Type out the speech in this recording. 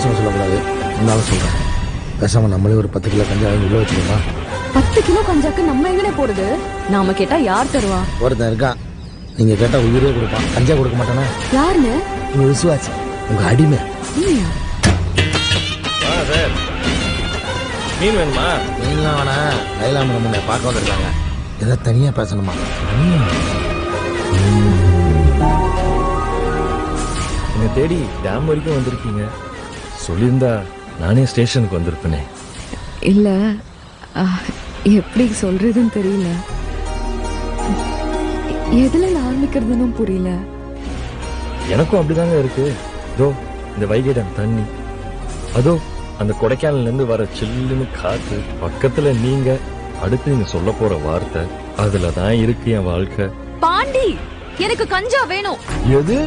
பசங்க சொல்லக்கூடாது, இருந்தாலும் சொல்றேன். பேசாம நம்மளே ஒரு 10 கிலோ கஞ்சா வாங்கி உள்ள வச்சுக்கோமா? 10 கிலோ கஞ்சாக்கு நம்ம எங்கனே போறது? நாம கேட்டா யார் தருவா? ஒருத்தன் இருக்கான், நீங்க கேட்டா உயிரே கொடுப்பான். கஞ்சா கொடுக்க மாட்டானா? யாருன்னு? உங்க விசுவாசி, உங்க அடிமை. நீயா? சார், மீன் வேணுமா? மீன்லாம் வேணா, லைலாம முன்ன பார்க்க வந்திருக்காங்க. ஏதோ தனியா பேசணுமா? என்னை தேடி டேம் வரைக்கும் வந்திருக்கீங்க. சொல்லியிருந்தா நானே ஸ்டேஷனுக்கு வந்திருப்பேனே. இல்ல, எப்படி சொல்றதுன்னு தெரியல. எதுல ஆரம்பிக்கிறதுன்னு புரியல. எனக்கும் அப்படிதாங்க இருக்கு. இதோ இந்த வைகை டேம் தண்ணி, அதோ அந்த கொடைக்கானல்ல இருந்து வர சில்லுன்னு காத்து, பக்கத்துல நீங்க, அடுத்து நீங்க சொல்ல போற வார்த்தை, அதுலதான் இருக்கு என் வாழ்க்கை. பாண்டி, எனக்கு கஞ்சா வேணும். எது?